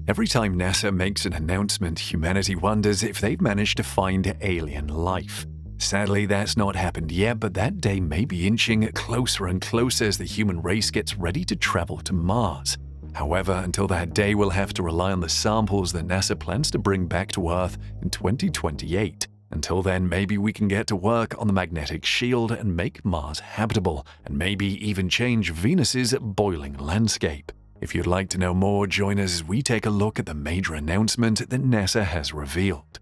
Every time NASA makes an announcement, humanity wonders if they've managed to find alien life. Sadly, that's not happened yet, but that day may be inching closer and closer as the human race gets ready to travel to Mars. However, until that day, we'll have to rely on the samples that NASA plans to bring back to Earth in 2028. Until then, maybe we can get to work on the magnetic shield and make Mars habitable, and maybe even change Venus's boiling landscape. If you'd like to know more, join us as we take a look at the major announcement that NASA has revealed.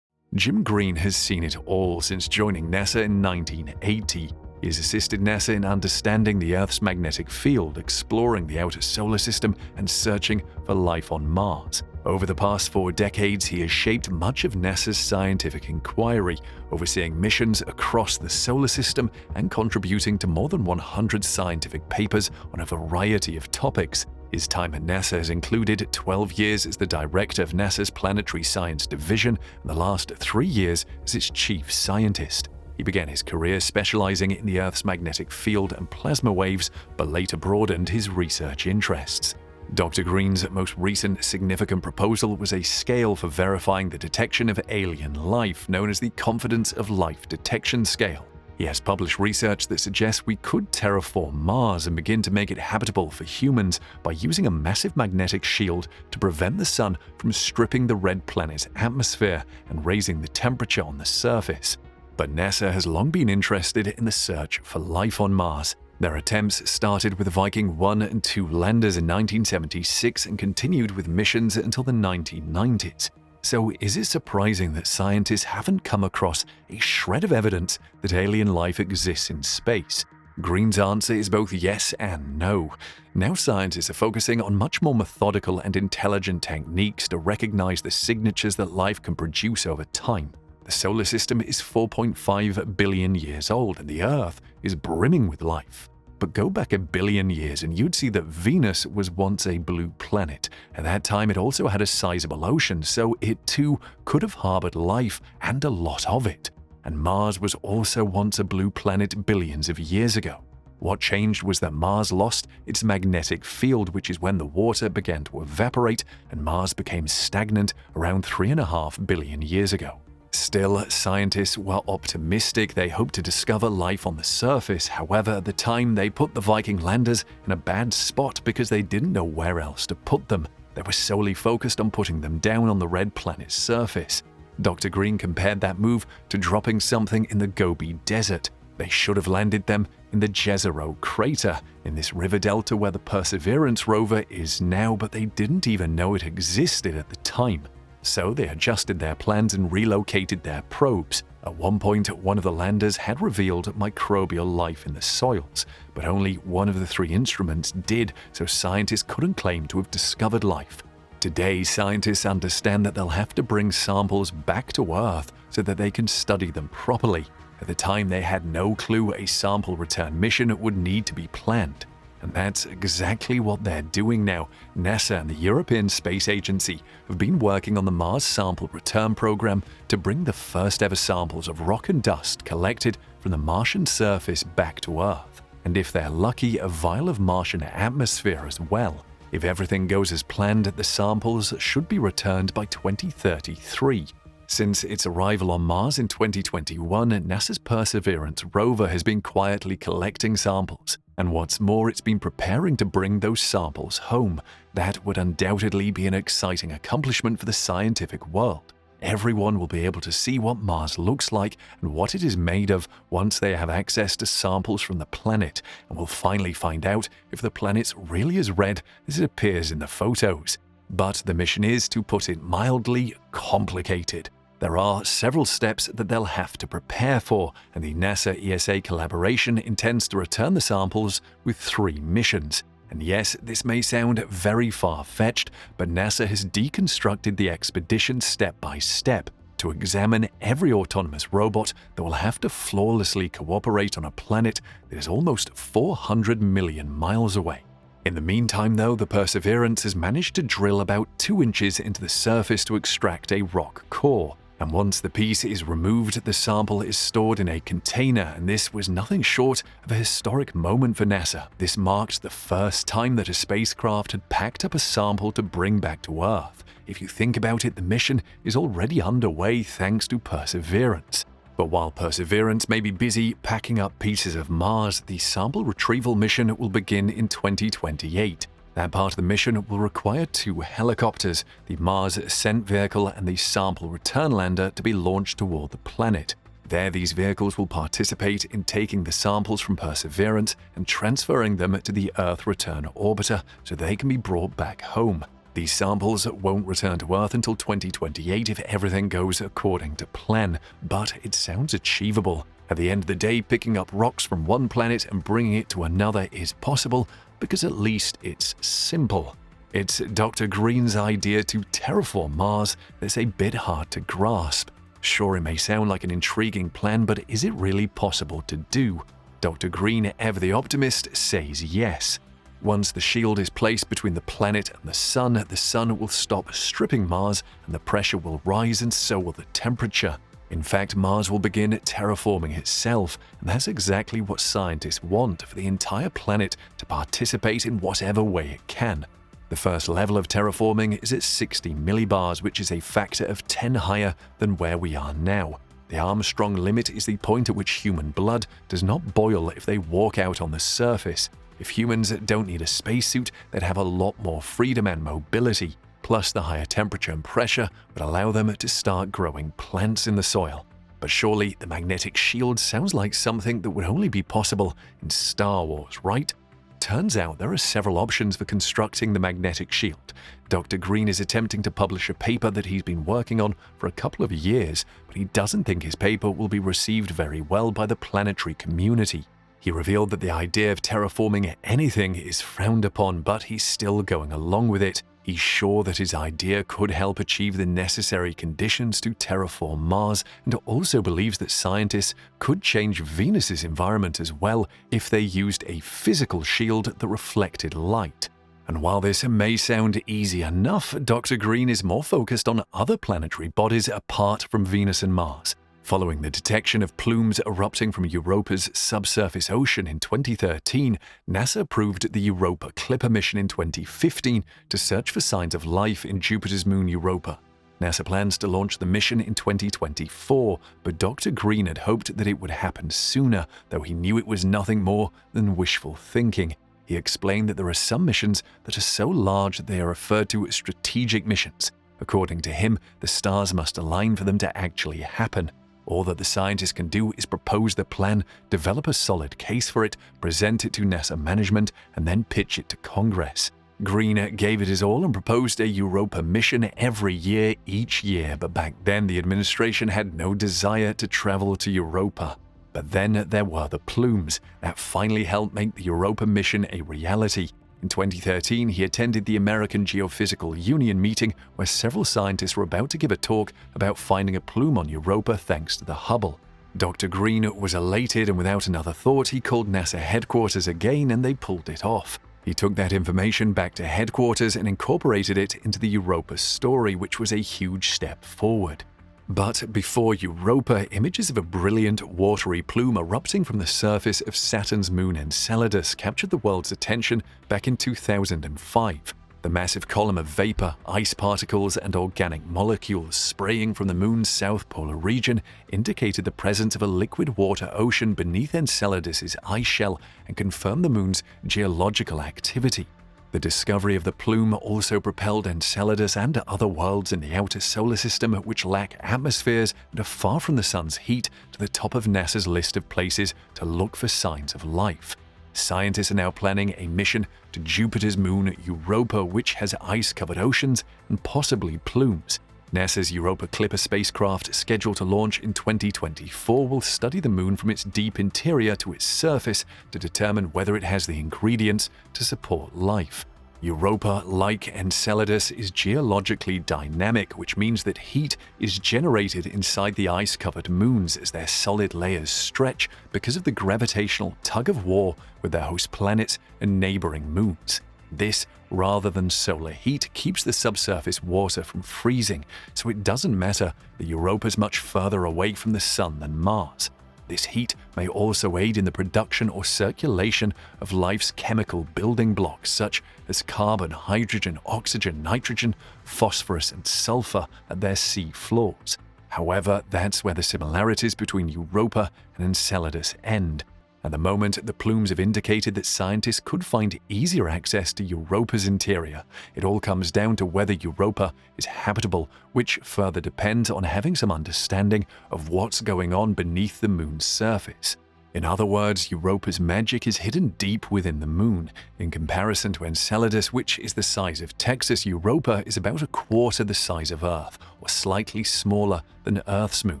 Jim Green has seen it all since joining NASA in 1980. He has assisted NASA in understanding the Earth's magnetic field, exploring the outer solar system, and searching for life on Mars. Over the past 4 decades, he has shaped much of NASA's scientific inquiry, overseeing missions across the solar system and contributing to more than 100 scientific papers on a variety of topics. His time at NASA has included 12 years as the director of NASA's Planetary Science Division and the last 3 years as its chief scientist. He began his career specializing in the Earth's magnetic field and plasma waves, but later broadened his research interests. Dr. Green's most recent significant proposal was a scale for verifying the detection of alien life, known as the Confidence of Life Detection Scale. He has published research that suggests we could terraform Mars and begin to make it habitable for humans by using a massive magnetic shield to prevent the sun from stripping the red planet's atmosphere and raising the temperature on the surface. But NASA has long been interested in the search for life on Mars. Their attempts started with Viking 1 and 2 landers in 1976 and continued with missions until the 1990s. So is it surprising that scientists haven't come across a shred of evidence that alien life exists in space? Green's answer is both yes and no. Now scientists are focusing on much more methodical and intelligent techniques to recognize the signatures that life can produce over time. The solar system is 4.5 billion years old, and the Earth is brimming with life. But go back 1 billion years and you'd see that Venus was once a blue planet. At that time, it also had a sizable ocean, so it too could have harbored life, and a lot of it. And Mars was also once a blue planet billions of years ago. What changed was that Mars lost its magnetic field, which is when the water began to evaporate and Mars became stagnant around 3.5 billion years ago. Still, scientists were optimistic. They hoped to discover life on the surface. However, at the time, they put the Viking landers in a bad spot because they didn't know where else to put them. They were solely focused on putting them down on the red planet's surface. Dr. Green compared that move to dropping something in the Gobi Desert. They should have landed them in the Jezero crater, in this river delta where the Perseverance rover is now, but they didn't even know it existed at the time. So they adjusted their plans and relocated their probes. At one point, one of the landers had revealed microbial life in the soils, but only one of the 3 instruments did, so scientists couldn't claim to have discovered life. Today, scientists understand that they'll have to bring samples back to Earth so that they can study them properly. At the time, they had no clue a sample return mission would need to be planned. And that's exactly what they're doing now. NASA and the European Space Agency have been working on the Mars Sample Return Program to bring the first ever samples of rock and dust collected from the Martian surface back to Earth. And if they're lucky, a vial of Martian atmosphere as well. If everything goes as planned, the samples should be returned by 2033. Since its arrival on Mars in 2021, NASA's Perseverance rover has been quietly collecting samples. And what's more, it's been preparing to bring those samples home. That would undoubtedly be an exciting accomplishment for the scientific world. Everyone will be able to see what Mars looks like and what it is made of once they have access to samples from the planet, and will finally find out if the planet's really as red as it appears in the photos. But the mission is, to put it mildly, complicated. There are several steps that they'll have to prepare for, and the NASA-ESA collaboration intends to return the samples with 3 missions. And yes, this may sound very far-fetched, but NASA has deconstructed the expedition step by step to examine every autonomous robot that will have to flawlessly cooperate on a planet that is almost 400 million miles away. In the meantime, though, the Perseverance has managed to drill about 2 inches into the surface to extract a rock core. And once the piece is removed, the sample is stored in a container, and this was nothing short of a historic moment for NASA. This marked the first time that a spacecraft had packed up a sample to bring back to Earth. If you think about it, the mission is already underway thanks to Perseverance. But while Perseverance may be busy packing up pieces of Mars, the sample retrieval mission will begin in 2028. That part of the mission will require 2 helicopters, the Mars Ascent Vehicle and the Sample Return Lander, to be launched toward the planet. There, these vehicles will participate in taking the samples from Perseverance and transferring them to the Earth Return Orbiter so they can be brought back home. These samples won't return to Earth until 2028 if everything goes according to plan, but it sounds achievable. At the end of the day, picking up rocks from one planet and bringing it to another is possible, because at least it's simple. It's Dr. Green's idea to terraform Mars that's a bit hard to grasp. Sure, it may sound like an intriguing plan, but is it really possible to do? Dr. Green, ever the optimist, says yes. Once the shield is placed between the planet and the sun will stop stripping Mars and the pressure will rise and so will the temperature. In fact, Mars will begin terraforming itself, and that's exactly what scientists want, for the entire planet to participate in whatever way it can. The first level of terraforming is at 60 millibars, which is a factor of 10 higher than where we are now. The Armstrong limit is the point at which human blood does not boil if they walk out on the surface. If humans don't need a spacesuit, they'd have a lot more freedom and mobility. Plus, the higher temperature and pressure would allow them to start growing plants in the soil. But surely the magnetic shield sounds like something that would only be possible in Star Wars, right? Turns out there are several options for constructing the magnetic shield. Dr. Green is attempting to publish a paper that he's been working on for a couple of years, but he doesn't think his paper will be received very well by the planetary community. He revealed that the idea of terraforming anything is frowned upon, but he's still going along with it. He's sure that his idea could help achieve the necessary conditions to terraform Mars, and also believes that scientists could change Venus's environment as well if they used a physical shield that reflected light. And while this may sound easy enough, Dr. Green is more focused on other planetary bodies apart from Venus and Mars. Following the detection of plumes erupting from Europa's subsurface ocean in 2013, NASA approved the Europa Clipper mission in 2015 to search for signs of life in Jupiter's moon Europa. NASA plans to launch the mission in 2024, but Dr. Green had hoped that it would happen sooner, though he knew it was nothing more than wishful thinking. He explained that there are some missions that are so large that they are referred to as strategic missions. According to him, the stars must align for them to actually happen. All that the scientists can do is propose the plan, develop a solid case for it, present it to NASA management, and then pitch it to Congress. Green gave it his all and proposed a Europa mission every year each year, but back then the administration had no desire to travel to Europa. But then there were the plumes that finally helped make the Europa mission a reality. In 2013, he attended the American Geophysical Union meeting where several scientists were about to give a talk about finding a plume on Europa thanks to the Hubble. Dr. Green was elated, and without another thought, he called NASA headquarters again and they pulled it off. He took that information back to headquarters and incorporated it into the Europa story, which was a huge step forward. But before Europa, images of a brilliant, watery plume erupting from the surface of Saturn's moon Enceladus captured the world's attention back in 2005. The massive column of vapor, ice particles, and organic molecules spraying from the moon's south polar region indicated the presence of a liquid water ocean beneath Enceladus's ice shell and confirmed the moon's geological activity. The discovery of the plume also propelled Enceladus and other worlds in the outer solar system which lack atmospheres and are far from the sun's heat to the top of NASA's list of places to look for signs of life. Scientists are now planning a mission to Jupiter's moon Europa, which has ice-covered oceans and possibly plumes. NASA's Europa Clipper spacecraft, scheduled to launch in 2024, will study the moon from its deep interior to its surface to determine whether it has the ingredients to support life. Europa, like Enceladus, is geologically dynamic, which means that heat is generated inside the ice-covered moons as their solid layers stretch because of the gravitational tug-of-war with their host planets and neighboring moons. This, rather than solar heat, keeps the subsurface water from freezing, so it doesn't matter that Europa's much further away from the Sun than Mars. This heat may also aid in the production or circulation of life's chemical building blocks such as carbon, hydrogen, oxygen, nitrogen, phosphorus, and sulfur at their sea floors. However, that's where the similarities between Europa and Enceladus end. At the moment, the plumes have indicated that scientists could find easier access to Europa's interior. It all comes down to whether Europa is habitable, which further depends on having some understanding of what's going on beneath the Moon's surface. In other words, Europa's magic is hidden deep within the Moon. In comparison to Enceladus, which is the size of Texas, Europa is about a quarter the size of Earth, or slightly smaller than Earth's moon.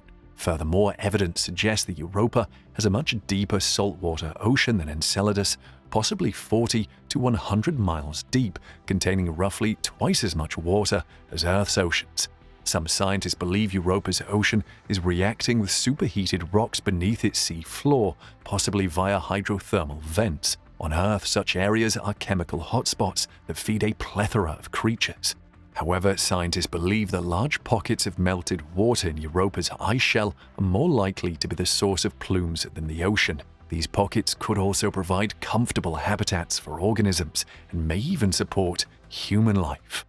Furthermore, evidence suggests that Europa has a much deeper saltwater ocean than Enceladus, possibly 40 to 100 miles deep, containing roughly twice as much water as Earth's oceans. Some scientists believe Europa's ocean is reacting with superheated rocks beneath its sea floor, possibly via hydrothermal vents. On Earth, such areas are chemical hotspots that feed a plethora of creatures. However, scientists believe that large pockets of melted water in Europa's ice shell are more likely to be the source of plumes than the ocean. These pockets could also provide comfortable habitats for organisms and may even support human life.